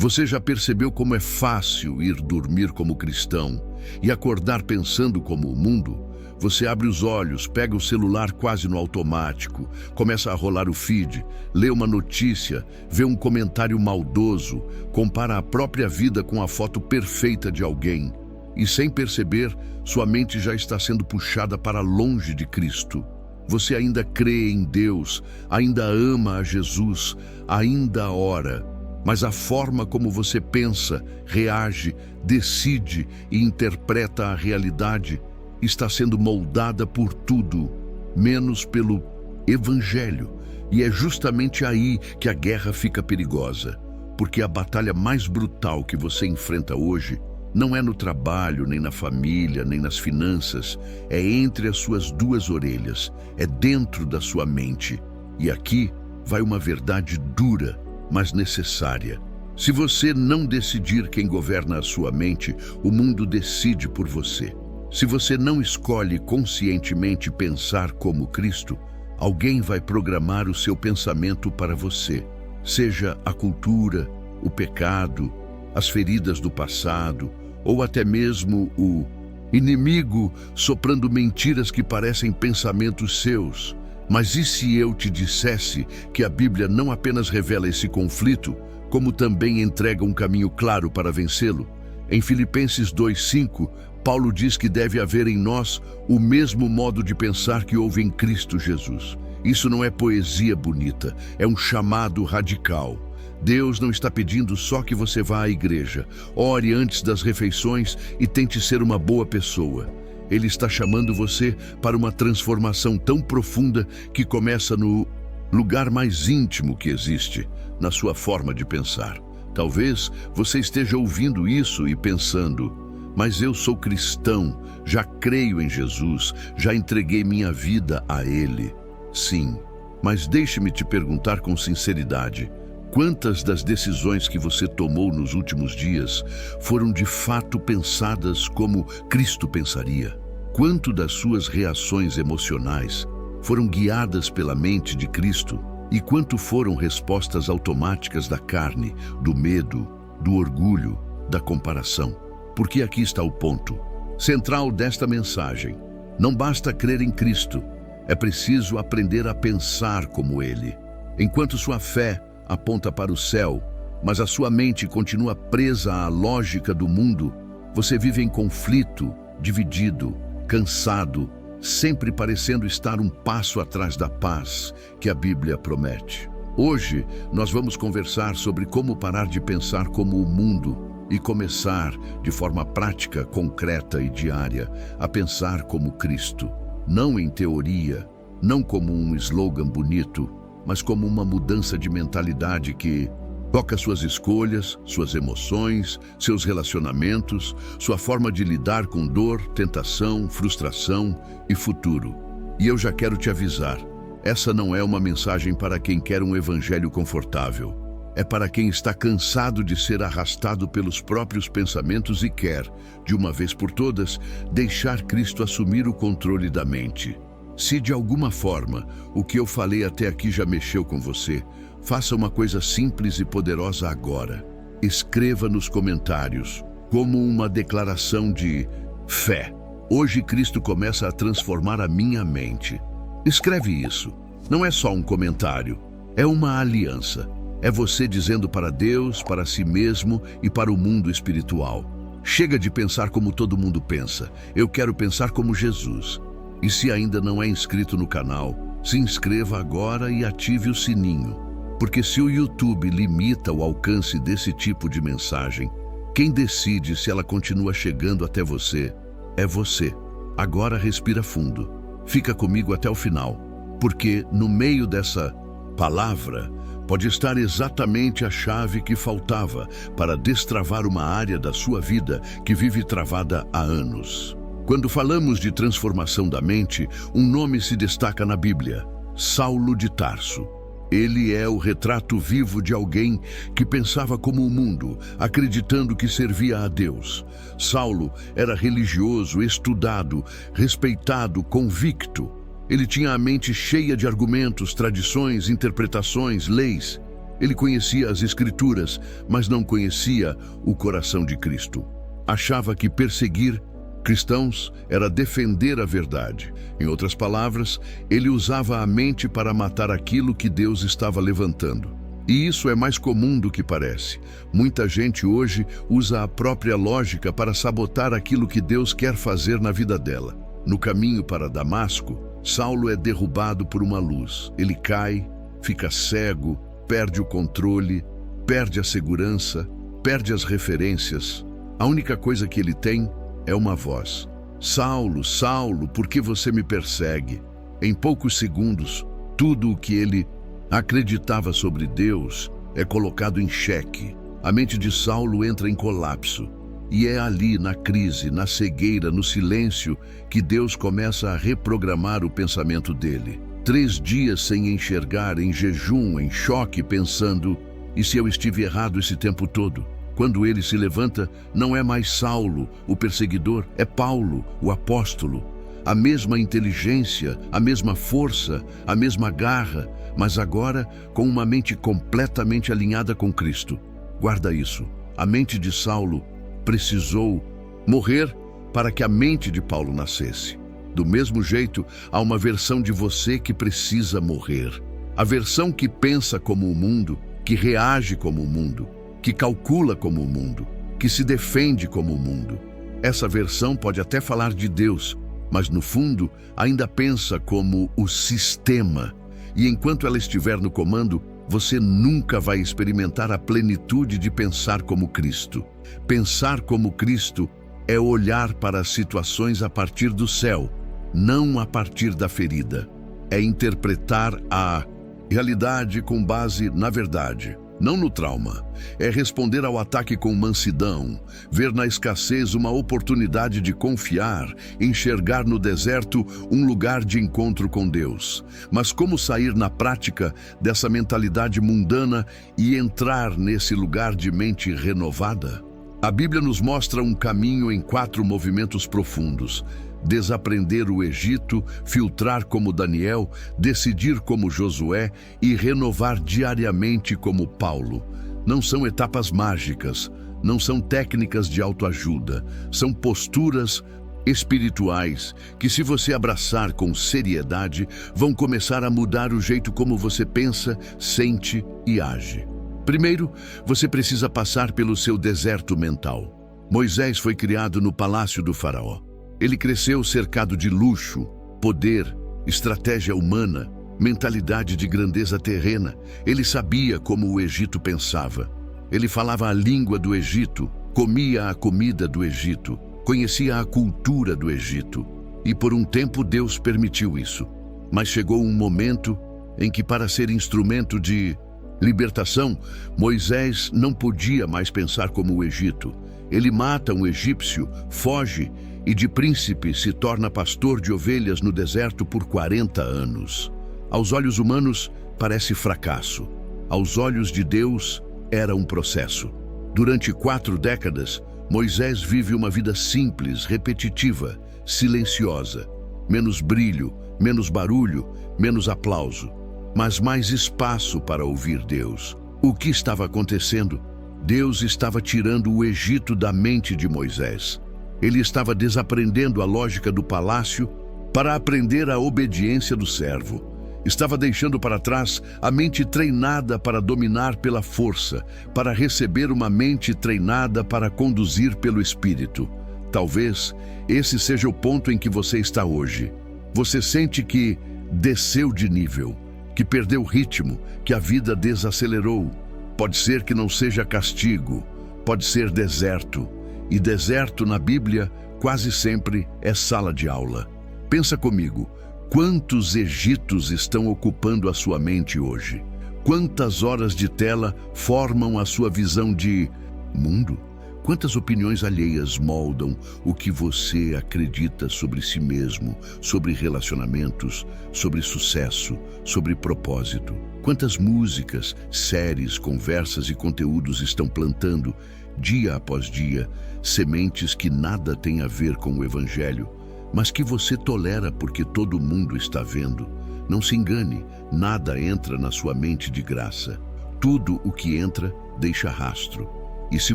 Você já percebeu como é fácil ir dormir como cristão e acordar pensando como o mundo? Você abre os olhos, pega o celular quase no automático, começa a rolar o feed, lê uma notícia, vê um comentário maldoso, compara a própria vida com a foto perfeita de alguém. E sem perceber, sua mente já está sendo puxada para longe de Cristo. Você ainda crê em Deus, ainda ama a Jesus, ainda ora. Mas a forma como você pensa, reage, decide e interpreta a realidade está sendo moldada por tudo, menos pelo Evangelho. E é justamente aí que a guerra fica perigosa, porque a batalha mais brutal que você enfrenta hoje não é no trabalho, nem na família, nem nas finanças, é entre as suas duas orelhas, é dentro da sua mente. E aqui vai uma verdade dura, mas necessária. Se você não decidir quem governa a sua mente, o mundo decide por você. Se você não escolhe conscientemente pensar como Cristo, alguém vai programar o seu pensamento para você. Seja a cultura, o pecado, as feridas do passado, ou até mesmo o inimigo soprando mentiras que parecem pensamentos seus. Mas e se eu te dissesse que a Bíblia não apenas revela esse conflito, como também entrega um caminho claro para vencê-lo? Em Filipenses 2:5, Paulo diz que deve haver em nós o mesmo modo de pensar que houve em Cristo Jesus. Isso não é poesia bonita, é um chamado radical. Deus não está pedindo só que você vá à igreja, ore antes das refeições e tente ser uma boa pessoa. Ele está chamando você para uma transformação tão profunda que começa no lugar mais íntimo que existe, na sua forma de pensar. Talvez você esteja ouvindo isso e pensando: mas eu sou cristão, já creio em Jesus, já entreguei minha vida a Ele. Sim, mas deixe-me te perguntar com sinceridade: quantas das decisões que você tomou nos últimos dias foram de fato pensadas como Cristo pensaria? Quanto das suas reações emocionais foram guiadas pela mente de Cristo? E quanto foram respostas automáticas da carne, do medo, do orgulho, da comparação? Porque aqui está o ponto central desta mensagem. Não basta crer em Cristo, é preciso aprender a pensar como Ele. Enquanto sua fé aponta para o céu, mas a sua mente continua presa à lógica do mundo, você vive em conflito, dividido, cansado, sempre parecendo estar um passo atrás da paz que a Bíblia promete. Hoje, nós vamos conversar sobre como parar de pensar como o mundo e começar, de forma prática, concreta e diária, a pensar como Cristo. Não em teoria, não como um slogan bonito, mas como uma mudança de mentalidade que toca suas escolhas, suas emoções, seus relacionamentos, sua forma de lidar com dor, tentação, frustração e futuro. E eu já quero te avisar, essa não é uma mensagem para quem quer um evangelho confortável. É para quem está cansado de ser arrastado pelos próprios pensamentos e quer, de uma vez por todas, deixar Cristo assumir o controle da mente. Se de alguma forma o que eu falei até aqui já mexeu com você, faça uma coisa simples e poderosa agora. Escreva nos comentários, como uma declaração de fé: hoje Cristo começa a transformar a minha mente. Escreve isso. Não é só um comentário, é uma aliança. É você dizendo para Deus, para si mesmo e para o mundo espiritual: chega de pensar como todo mundo pensa, eu quero pensar como Jesus. E se ainda não é inscrito no canal, se inscreva agora e ative o sininho. Porque se o YouTube limita o alcance desse tipo de mensagem, quem decide se ela continua chegando até você é você. Agora respira fundo. Fica comigo até o final, porque no meio dessa palavra pode estar exatamente a chave que faltava para destravar uma área da sua vida que vive travada há anos. Quando falamos de transformação da mente, um nome se destaca na Bíblia: Saulo de Tarso. Ele é o retrato vivo de alguém que pensava como o mundo, acreditando que servia a Deus. Saulo era religioso, estudado, respeitado, convicto. Ele tinha a mente cheia de argumentos, tradições, interpretações, leis. Ele conhecia as Escrituras, mas não conhecia o coração de Cristo. Achava que perseguir cristãos era defender a verdade. Em outras palavras, ele usava a mente para matar aquilo que Deus estava levantando. E isso é mais comum do que parece. Muita gente hoje usa a própria lógica para sabotar aquilo que Deus quer fazer na vida dela. No caminho para Damasco, Saulo é derrubado por uma luz. Ele cai, fica cego, perde o controle, perde a segurança, perde as referências. A única coisa que ele tem é uma voz. Saulo, Saulo, por que você me persegue? Em poucos segundos, tudo o que ele acreditava sobre Deus é colocado em xeque. A mente de Saulo entra em colapso. E é ali, na crise, na cegueira, no silêncio, que Deus começa a reprogramar o pensamento dele. 3 dias sem enxergar, em jejum, em choque, pensando: e se eu estive errado esse tempo todo? Quando ele se levanta, não é mais Saulo, o perseguidor, é Paulo, o apóstolo. A mesma inteligência, a mesma força, a mesma garra, mas agora com uma mente completamente alinhada com Cristo. Guarda isso. A mente de Saulo precisou morrer para que a mente de Paulo nascesse. Do mesmo jeito, há uma versão de você que precisa morrer. A versão que pensa como o mundo, que reage como o mundo, que calcula como o mundo, que se defende como o mundo. Essa versão pode até falar de Deus, mas no fundo ainda pensa como o sistema. E enquanto ela estiver no comando, você nunca vai experimentar a plenitude de pensar como Cristo. Pensar como Cristo é olhar para as situações a partir do céu, não a partir da ferida. É interpretar a realidade com base na verdade, não no trauma. É responder ao ataque com mansidão, ver na escassez uma oportunidade de confiar, enxergar no deserto um lugar de encontro com Deus. Mas como sair na prática dessa mentalidade mundana e entrar nesse lugar de mente renovada? A Bíblia nos mostra um caminho em 4 movimentos profundos: desaprender o Egito, filtrar como Daniel, decidir como Josué e renovar diariamente como Paulo. Não são etapas mágicas, não são técnicas de autoajuda, são posturas espirituais que, se você abraçar com seriedade, vão começar a mudar o jeito como você pensa, sente e age. Primeiro, você precisa passar pelo seu deserto mental. Moisés foi criado no palácio do faraó. Ele cresceu cercado de luxo, poder, estratégia humana, mentalidade de grandeza terrena. Ele sabia como o Egito pensava. Ele falava a língua do Egito, comia a comida do Egito, conhecia a cultura do Egito. E por um tempo Deus permitiu isso. Mas chegou um momento em que, para ser instrumento de libertação, Moisés não podia mais pensar como o Egito. Ele mata um egípcio, foge e de príncipe se torna pastor de ovelhas no deserto por 40 anos. Aos olhos humanos, parece fracasso. Aos olhos de Deus, era um processo. Durante 4 décadas, Moisés vive uma vida simples, repetitiva, silenciosa. Menos brilho, menos barulho, menos aplauso, mas mais espaço para ouvir Deus. O que estava acontecendo? Deus estava tirando o Egito da mente de Moisés. Ele estava desaprendendo a lógica do palácio para aprender a obediência do servo. Estava deixando para trás a mente treinada para dominar pela força, para receber uma mente treinada para conduzir pelo Espírito. Talvez esse seja o ponto em que você está hoje. Você sente que desceu de nível, que perdeu ritmo, que a vida desacelerou. Pode ser que não seja castigo, pode ser deserto. E deserto na Bíblia quase sempre é sala de aula. Pensa comigo, quantos Egitos estão ocupando a sua mente hoje? Quantas horas de tela formam a sua visão de mundo? Quantas opiniões alheias moldam o que você acredita sobre si mesmo, sobre relacionamentos, sobre sucesso, sobre propósito? Quantas músicas, séries, conversas e conteúdos estão plantando, dia após dia, sementes que nada têm a ver com o Evangelho, mas que você tolera porque todo mundo está vendo? Não se engane, nada entra na sua mente de graça. Tudo o que entra deixa rastro. E se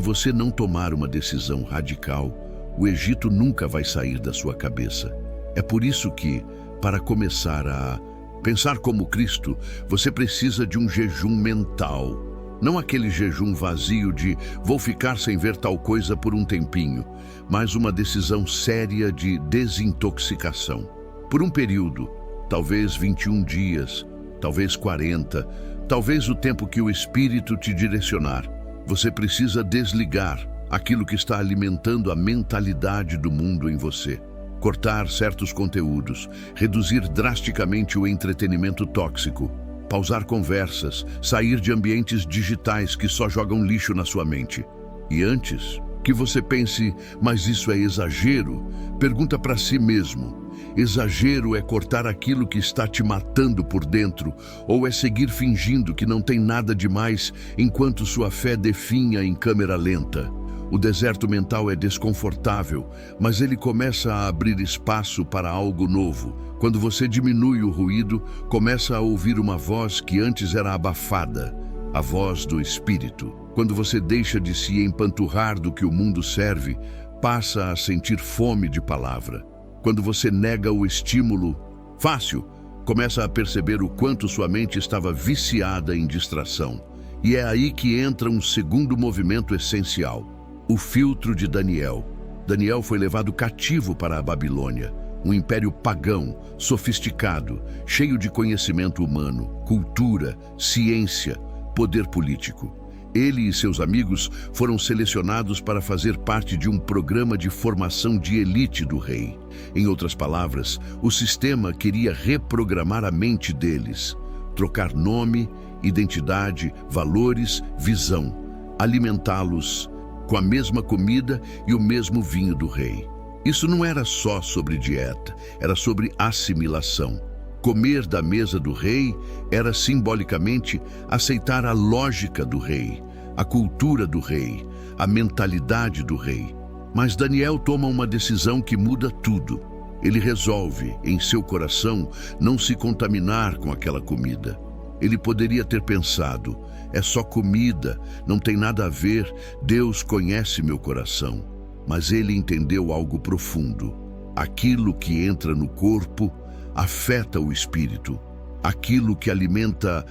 você não tomar uma decisão radical, o Egito nunca vai sair da sua cabeça. É por isso que, para começar a pensar como Cristo, você precisa de um jejum mental. Não aquele jejum vazio de vou ficar sem ver tal coisa por um tempinho, mas uma decisão séria de desintoxicação. Por um período, talvez 21 dias, talvez 40, talvez o tempo que o Espírito te direcionar, você precisa desligar aquilo que está alimentando a mentalidade do mundo em você. Cortar certos conteúdos, reduzir drasticamente o entretenimento tóxico, pausar conversas, sair de ambientes digitais que só jogam lixo na sua mente. E antes que você pense, mas isso é exagero, pergunta para si mesmo: exagero é cortar aquilo que está te matando por dentro, ou é seguir fingindo que não tem nada demais enquanto sua fé definha em câmera lenta? O deserto mental é desconfortável, mas ele começa a abrir espaço para algo novo. Quando você diminui o ruído, começa a ouvir uma voz que antes era abafada, a voz do Espírito. Quando você deixa de se empanturrar do que o mundo serve, passa a sentir fome de palavra. Quando você nega o estímulo fácil, começa a perceber o quanto sua mente estava viciada em distração. E é aí que entra um segundo movimento essencial: o filtro de Daniel. Daniel foi levado cativo para a Babilônia, um império pagão, sofisticado, cheio de conhecimento humano, cultura, ciência, poder político. Ele e seus amigos foram selecionados para fazer parte de um programa de formação de elite do rei. Em outras palavras, o sistema queria reprogramar a mente deles, trocar nome, identidade, valores, visão, alimentá-los com a mesma comida e o mesmo vinho do rei. Isso não era só sobre dieta, era sobre assimilação. Comer da mesa do rei era simbolicamente aceitar a lógica do rei, a cultura do rei, a mentalidade do rei. Mas Daniel toma uma decisão que muda tudo. Ele resolve, em seu coração, não se contaminar com aquela comida. Ele poderia ter pensado: é só comida, não tem nada a ver, Deus conhece meu coração. Mas ele entendeu algo profundo. Aquilo que entra no corpo afeta o espírito. Aquilo que alimenta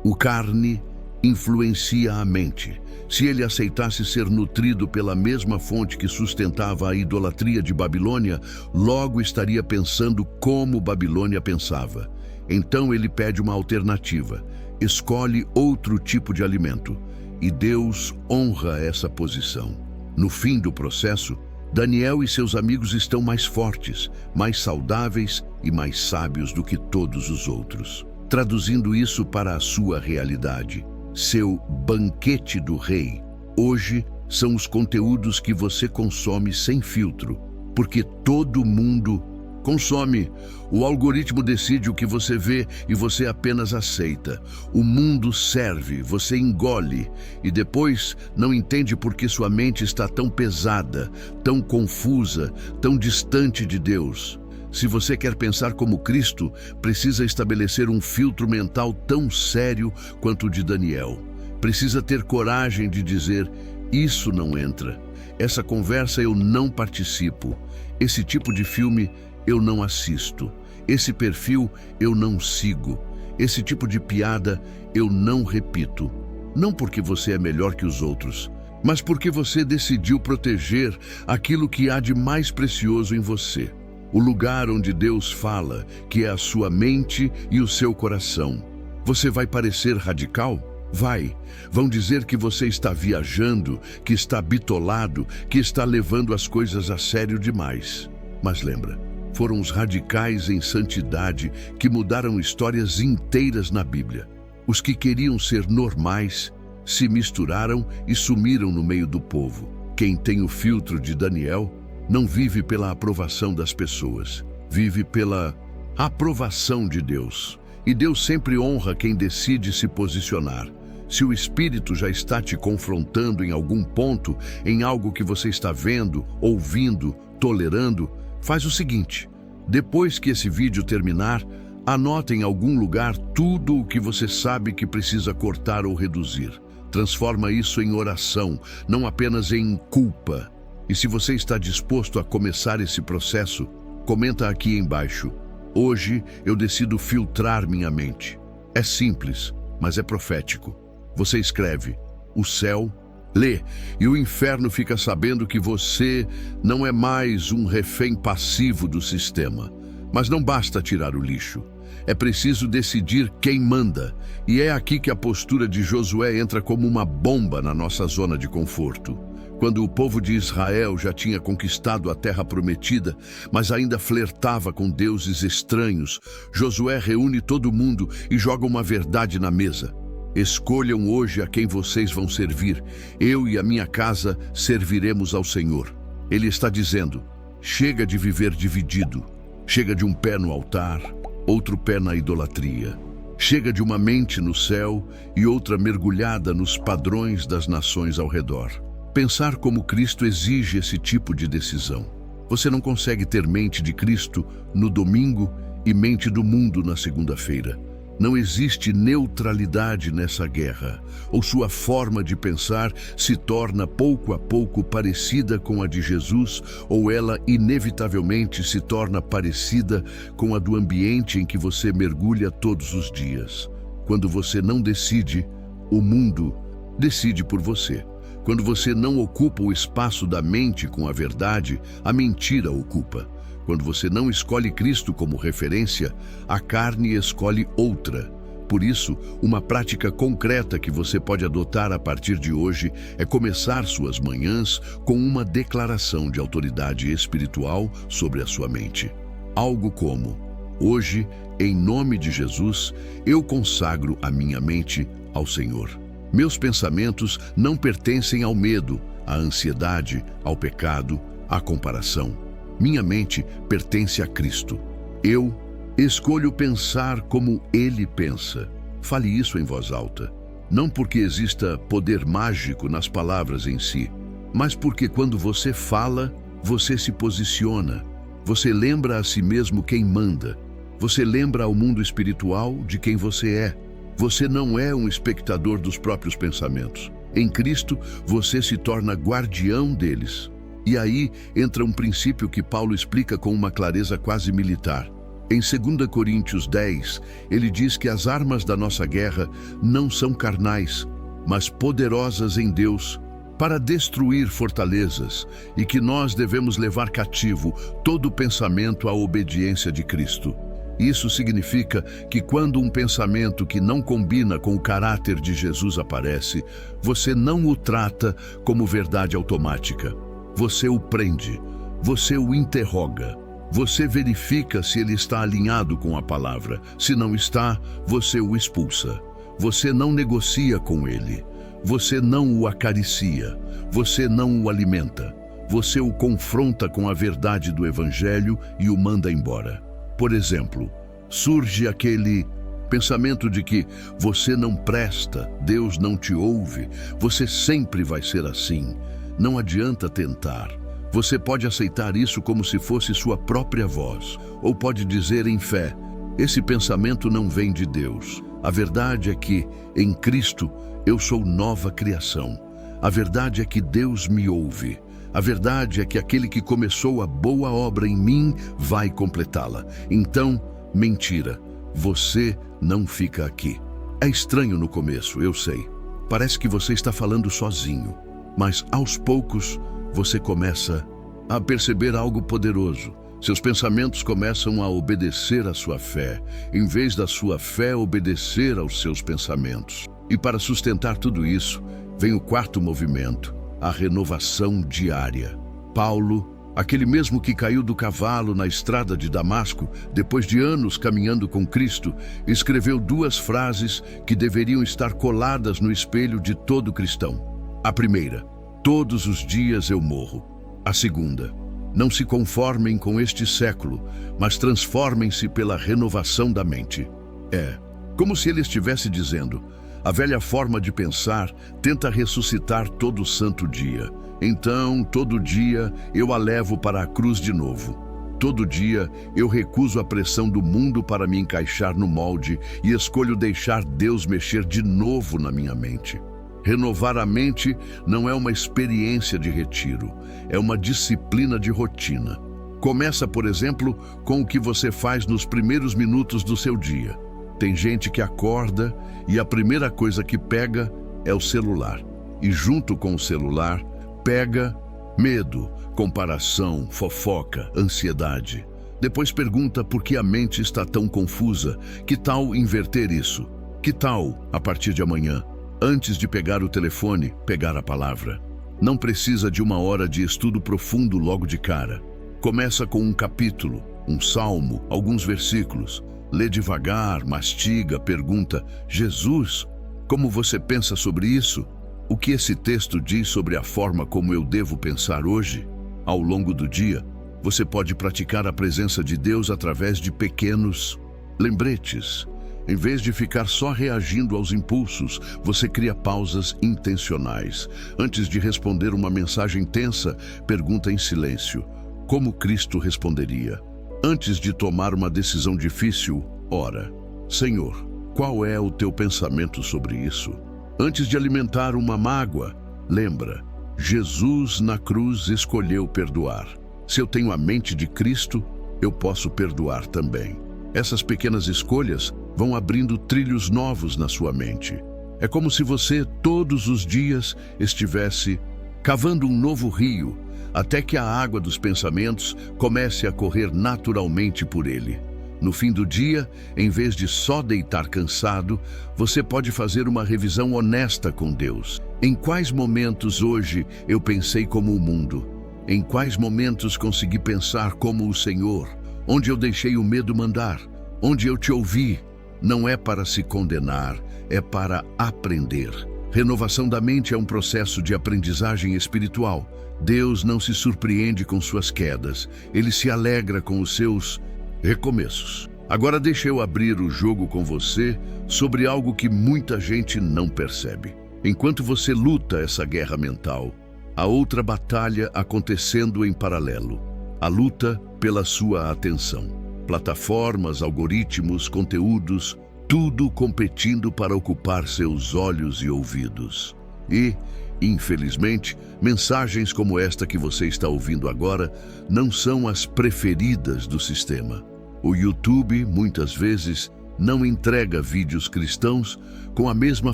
o carne influencia a mente. Se ele aceitasse ser nutrido pela mesma fonte que sustentava a idolatria de Babilônia, logo estaria pensando como Babilônia pensava. Então ele pede uma alternativa, escolhe outro tipo de alimento, e Deus honra essa posição. No fim do processo, Daniel e seus amigos estão mais fortes, mais saudáveis e mais sábios do que todos os outros. Traduzindo isso para a sua realidade, seu banquete do rei, hoje, são os conteúdos que você consome sem filtro, porque todo mundo consome. O algoritmo decide o que você vê e você apenas aceita. O mundo serve, você engole e depois não entende por que sua mente está tão pesada, tão confusa, tão distante de Deus. Se você quer pensar como Cristo, precisa estabelecer um filtro mental tão sério quanto o de Daniel. Precisa ter coragem de dizer: isso não entra. Essa conversa eu não participo. Esse tipo de filme eu não assisto. Esse perfil eu não sigo. Esse tipo de piada eu não repito. Não porque você é melhor que os outros, mas porque você decidiu proteger aquilo que há de mais precioso em você. O lugar onde Deus fala, que é a sua mente e o seu coração. Você vai parecer radical? Vai. Vão dizer que você está viajando, que está bitolado, que está levando as coisas a sério demais. Mas lembra, foram os radicais em santidade que mudaram histórias inteiras na Bíblia. Os que queriam ser normais se misturaram e sumiram no meio do povo. Quem tem o filtro de Daniel não vive pela aprovação das pessoas, vive pela aprovação de Deus. E Deus sempre honra quem decide se posicionar. Se o Espírito já está te confrontando em algum ponto, em algo que você está vendo, ouvindo, tolerando, faz o seguinte: depois que esse vídeo terminar, Anota em algum lugar tudo o que você sabe que precisa cortar ou reduzir. Transforma isso em oração, não apenas em culpa. E se você está disposto a começar esse processo, comenta aqui embaixo: hoje eu decido filtrar minha mente. É simples, mas é profético. Você escreve: o céu lê, e o inferno fica sabendo que você não é mais um refém passivo do sistema. Mas não basta tirar o lixo. É preciso decidir quem manda. E é aqui que a postura de Josué entra como uma bomba na nossa zona de conforto. Quando o povo de Israel já tinha conquistado a terra prometida, mas ainda flertava com deuses estranhos, Josué reúne todo mundo e joga uma verdade na mesa. Escolham hoje a quem vocês vão servir. Eu e a minha casa serviremos ao Senhor. Ele está dizendo: chega de viver dividido. Chega de um pé no altar, outro pé na idolatria. Chega de uma mente no céu e outra mergulhada nos padrões das nações ao redor. Pensar como Cristo exige esse tipo de decisão. Você não consegue ter mente de Cristo no domingo e mente do mundo na segunda-feira. Não existe neutralidade nessa guerra, ou sua forma de pensar se torna pouco a pouco parecida com a de Jesus, ou ela inevitavelmente se torna parecida com a do ambiente em que você mergulha todos os dias. Quando você não decide, o mundo decide por você. Quando você não ocupa o espaço da mente com a verdade, a mentira ocupa. Quando você não escolhe Cristo como referência, a carne escolhe outra. Por isso, uma prática concreta que você pode adotar a partir de hoje é começar suas manhãs com uma declaração de autoridade espiritual sobre a sua mente. Algo como: hoje, em nome de Jesus, eu consagro a minha mente ao Senhor. Meus pensamentos não pertencem ao medo, à ansiedade, ao pecado, à comparação. Minha mente pertence a Cristo. Eu escolho pensar como Ele pensa. Fale isso em voz alta. Não porque exista poder mágico nas palavras em si, mas porque quando você fala, você se posiciona. Você lembra a si mesmo quem manda. Você lembra ao mundo espiritual de quem você é. Você não é um espectador dos próprios pensamentos. Em Cristo, você se torna guardião deles. E aí entra um princípio que Paulo explica com uma clareza quase militar. Em 2 Coríntios 10, ele diz que as armas da nossa guerra não são carnais, mas poderosas em Deus para destruir fortalezas, e que nós devemos levar cativo todo pensamento à obediência de Cristo. Isso significa que quando um pensamento que não combina com o caráter de Jesus aparece, você não o trata como verdade automática. Você o prende, você o interroga, você verifica se ele está alinhado com a palavra. Se não está, você o expulsa. Você não negocia com ele, você não o acaricia, você não o alimenta. Você o confronta com a verdade do Evangelho e o manda embora. Por exemplo, surge aquele pensamento de que você não presta, Deus não te ouve, você sempre vai ser assim. Não adianta tentar. Você pode aceitar isso como se fosse sua própria voz, ou pode dizer em fé: esse pensamento não vem de Deus. A verdade é que, em Cristo, eu sou nova criação. A verdade é que Deus me ouve. A verdade é que aquele que começou a boa obra em mim vai completá-la. Então, mentira, você não fica aqui. É estranho no começo, eu sei. Parece que você está falando sozinho. Mas, aos poucos, você começa a perceber algo poderoso. Seus pensamentos começam a obedecer à sua fé, em vez da sua fé obedecer aos seus pensamentos. E para sustentar tudo isso, vem o quarto movimento, a renovação diária. Paulo, aquele mesmo que caiu do cavalo na estrada de Damasco, depois de anos caminhando com Cristo, escreveu 2 frases que deveriam estar coladas no espelho de todo cristão. A primeira: todos os dias eu morro. A segunda: não se conformem com este século, mas transformem-se pela renovação da mente. É como se ele estivesse dizendo: a velha forma de pensar tenta ressuscitar todo santo dia. Então, todo dia, eu a levo para a cruz de novo. todo dia eu recuso a pressão do mundo para me encaixar no molde e escolho deixar Deus mexer de novo na minha mente. Renovar a mente não é uma experiência de retiro, é uma disciplina de rotina. Começa, por exemplo, com o que você faz nos primeiros minutos do seu dia. Tem gente que acorda e a primeira coisa que pega é o celular. E junto com o celular, pega medo, comparação, fofoca, ansiedade. Depois pergunta por que a mente está tão confusa. Que tal inverter isso? Que tal, a partir de amanhã, antes de pegar o telefone, pegar a palavra? Não precisa de uma hora de estudo profundo logo de cara. Começa com um capítulo, um salmo, alguns versículos. Lê devagar, mastiga, pergunta: Jesus, como você pensa sobre isso? O que esse texto diz sobre a forma como eu devo pensar hoje? Ao longo do dia, você pode praticar a presença de Deus através de pequenos lembretes. Em vez de ficar só reagindo aos impulsos, você cria pausas intencionais. Antes de responder uma mensagem tensa, pergunta em silêncio: como Cristo responderia? Antes de tomar uma decisão difícil, ora: Senhor, qual é o teu pensamento sobre isso? Antes de alimentar uma mágoa, lembra: Jesus na cruz escolheu perdoar. Se eu tenho a mente de Cristo, eu posso perdoar também. Essas pequenas escolhas vão abrindo trilhos novos na sua mente. É como se você, todos os dias, estivesse cavando um novo rio, até que a água dos pensamentos comece a correr naturalmente por ele. No fim do dia, em vez de só deitar cansado, você pode fazer uma revisão honesta com Deus. Em quais momentos hoje eu pensei como o mundo? Em quais momentos consegui pensar como o Senhor? Onde eu deixei o medo mandar? Onde eu te ouvi? Não é para se condenar, é para aprender. Renovação da mente é um processo de aprendizagem espiritual. Deus não se surpreende com suas quedas, Ele se alegra com os seus recomeços. Agora deixa eu abrir o jogo com você sobre algo que muita gente não percebe. Enquanto você luta essa guerra mental, há outra batalha acontecendo em paralelo. A luta pela sua atenção. Plataformas, algoritmos, conteúdos, tudo competindo para ocupar seus olhos e ouvidos. E, infelizmente, mensagens como esta que você está ouvindo agora não são as preferidas do sistema. O YouTube, muitas vezes, não entrega vídeos cristãos com a mesma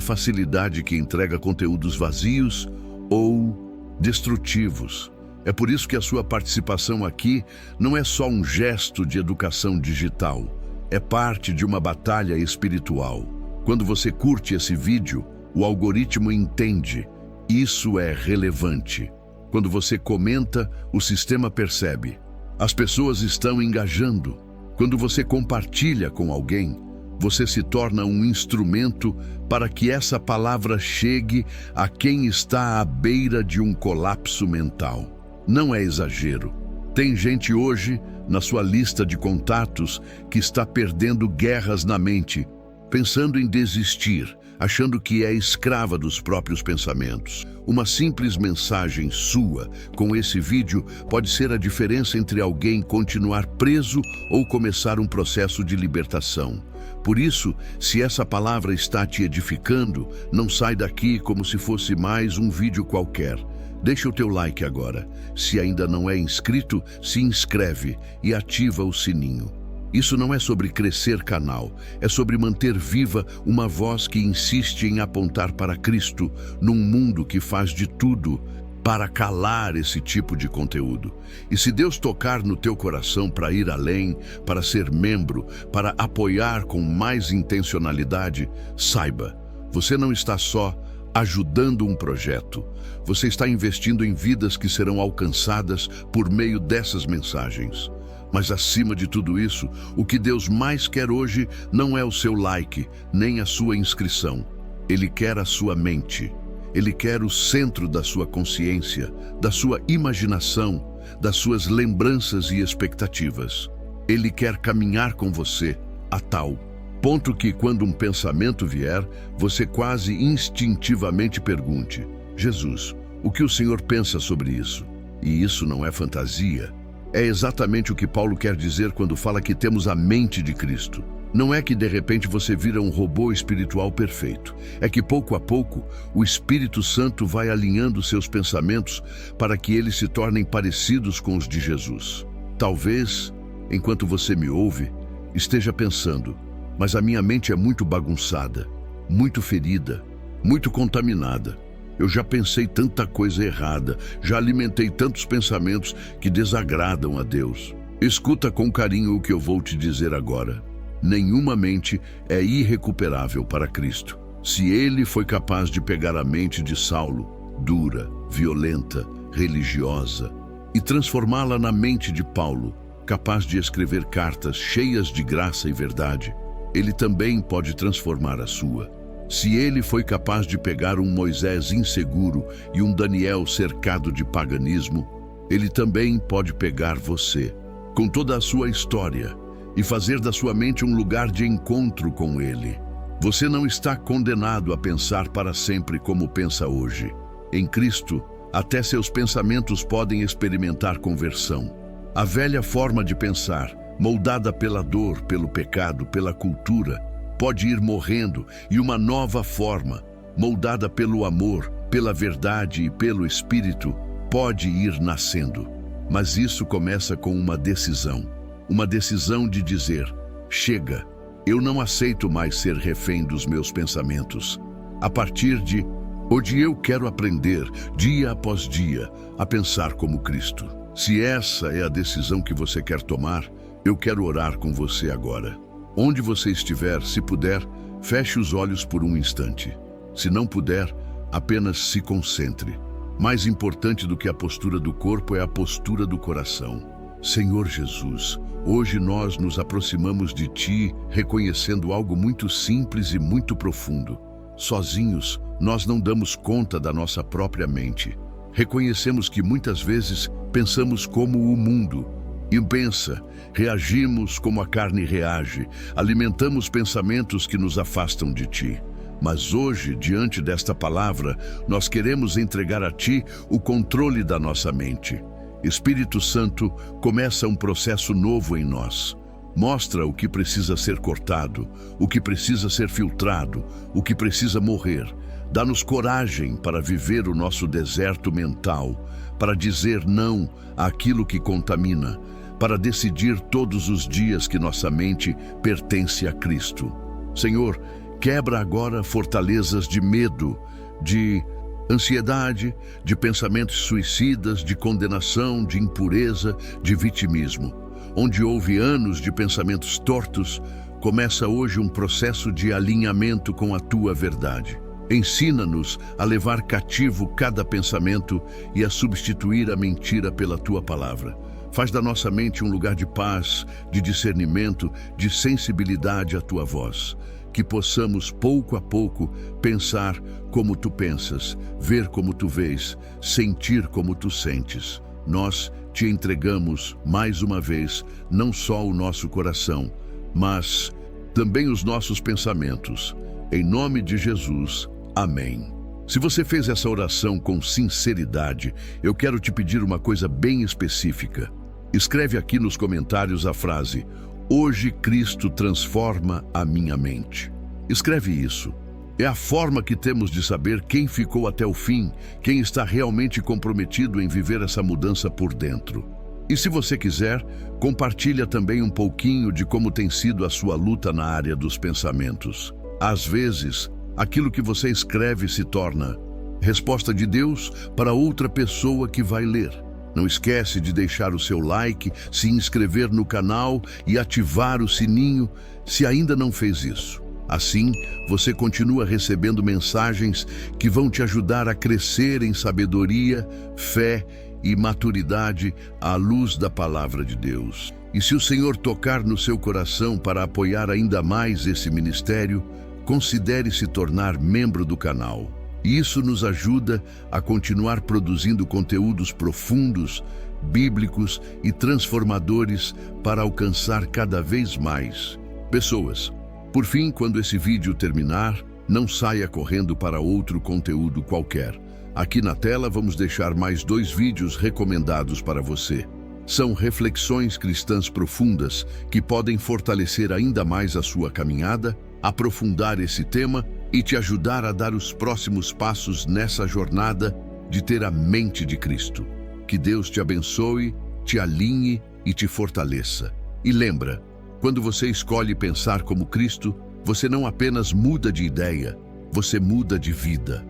facilidade que entrega conteúdos vazios ou destrutivos. É por isso que a sua participação aqui não é só um gesto de educação digital, é parte de uma batalha espiritual. Quando você curte esse vídeo, o algoritmo entende: isso é relevante. Quando você comenta, o sistema percebe: as pessoas estão engajando. Quando você compartilha com alguém, você se torna um instrumento para que essa palavra chegue a quem está à beira de um colapso mental. Não é exagero. Tem gente hoje, na sua lista de contatos, que está perdendo guerras na mente, pensando em desistir, achando que é escrava dos próprios pensamentos. Uma simples mensagem sua com esse vídeo pode ser a diferença entre alguém continuar preso ou começar um processo de libertação. Por isso, se essa palavra está te edificando, não sai daqui como se fosse mais um vídeo qualquer. Deixa o teu like agora. Se ainda não é inscrito, se inscreve e ativa o sininho. Isso não é sobre crescer canal, é sobre manter viva uma voz que insiste em apontar para Cristo num mundo que faz de tudo para calar esse tipo de conteúdo. E se Deus tocar no teu coração para ir além, para ser membro, para apoiar com mais intencionalidade, saiba, você não está só ajudando um projeto, você está investindo em vidas que serão alcançadas por meio dessas mensagens. Mas acima de tudo isso, o que Deus mais quer hoje não é o seu like, nem a sua inscrição. Ele quer a sua mente. Ele quer o centro da sua consciência, da sua imaginação, das suas lembranças e expectativas. Ele quer caminhar com você a tal ponto que, quando um pensamento vier, você quase instintivamente pergunte: Jesus, o que o Senhor pensa sobre isso? E isso não é fantasia. É exatamente o que Paulo quer dizer quando fala que temos a mente de Cristo. Não é que de repente você vira um robô espiritual perfeito. É que pouco a pouco o Espírito Santo vai alinhando seus pensamentos para que eles se tornem parecidos com os de Jesus. Talvez, enquanto você me ouve, esteja pensando: mas a minha mente é muito bagunçada, muito ferida, muito contaminada. Eu já pensei tanta coisa errada, já alimentei tantos pensamentos que desagradam a Deus. Escuta com carinho o que eu vou te dizer agora. Nenhuma mente é irrecuperável para Cristo. Se ele foi capaz de pegar a mente de Saulo, dura, violenta, religiosa, e transformá-la na mente de Paulo, capaz de escrever cartas cheias de graça e verdade, ele também pode transformar a sua. Se ele foi capaz de pegar um Moisés inseguro e um Daniel cercado de paganismo, ele também pode pegar você, com toda a sua história, e fazer da sua mente um lugar de encontro com ele. Você não está condenado a pensar para sempre como pensa hoje. Em Cristo, até seus pensamentos podem experimentar conversão. A velha forma de pensar, moldada pela dor, pelo pecado, pela cultura, pode ir morrendo, e uma nova forma, moldada pelo amor, pela verdade e pelo Espírito, pode ir nascendo. Mas isso começa com uma decisão de dizer: chega, eu não aceito mais ser refém dos meus pensamentos. A partir de hoje eu quero aprender, dia após dia, a pensar como Cristo. Se essa é a decisão que você quer tomar, eu quero orar com você agora. Onde você estiver, se puder, feche os olhos por um instante. Se não puder, apenas se concentre. Mais importante do que a postura do corpo é a postura do coração. Senhor Jesus, hoje nós nos aproximamos de Ti, reconhecendo algo muito simples e muito profundo. Sozinhos, nós não damos conta da nossa própria mente. Reconhecemos que muitas vezes pensamos como o mundo e pensa, reagimos como a carne reage, alimentamos pensamentos que nos afastam de Ti. Mas hoje, diante desta palavra, nós queremos entregar a Ti o controle da nossa mente. Espírito Santo, começa um processo novo em nós. Mostra o que precisa ser cortado, o que precisa ser filtrado, o que precisa morrer. Dá-nos coragem para viver o nosso deserto mental, para dizer não àquilo que contamina, para decidir todos os dias que nossa mente pertence a Cristo. Senhor, quebra agora fortalezas de medo, de ansiedade, de pensamentos suicidas, de condenação, de impureza, de vitimismo. Onde houve anos de pensamentos tortos, começa hoje um processo de alinhamento com a Tua verdade. Ensina-nos a levar cativo cada pensamento e a substituir a mentira pela Tua palavra. Faz da nossa mente um lugar de paz, de discernimento, de sensibilidade à Tua voz. Que possamos, pouco a pouco, pensar como Tu pensas, ver como Tu vês, sentir como Tu sentes. Nós Te entregamos, mais uma vez, não só o nosso coração, mas também os nossos pensamentos. Em nome de Jesus, amém. Se você fez essa oração com sinceridade, eu quero te pedir uma coisa bem específica. Escreve aqui nos comentários a frase: hoje Cristo transforma a minha mente. Escreve isso. É a forma que temos de saber quem ficou até o fim, quem está realmente comprometido em viver essa mudança por dentro. E se você quiser, compartilha também um pouquinho de como tem sido a sua luta na área dos pensamentos. Às vezes, aquilo que você escreve se torna resposta de Deus para outra pessoa que vai ler. Não esquece de deixar o seu like, se inscrever no canal e ativar o sininho se ainda não fez isso. Assim, você continua recebendo mensagens que vão te ajudar a crescer em sabedoria, fé e maturidade à luz da palavra de Deus. E se o Senhor tocar no seu coração para apoiar ainda mais esse ministério, considere se tornar membro do canal. Isso nos ajuda a continuar produzindo conteúdos profundos, bíblicos e transformadores para alcançar cada vez mais pessoas. Por fim, quando esse vídeo terminar, não saia correndo para outro conteúdo qualquer. Aqui na tela vamos deixar mais 2 vídeos recomendados para você. São reflexões cristãs profundas que podem fortalecer ainda mais a sua caminhada, aprofundar esse tema e te ajudar a dar os próximos passos nessa jornada de ter a mente de Cristo. Que Deus te abençoe, te alinhe e te fortaleça. E lembra, quando você escolhe pensar como Cristo, você não apenas muda de ideia, você muda de vida.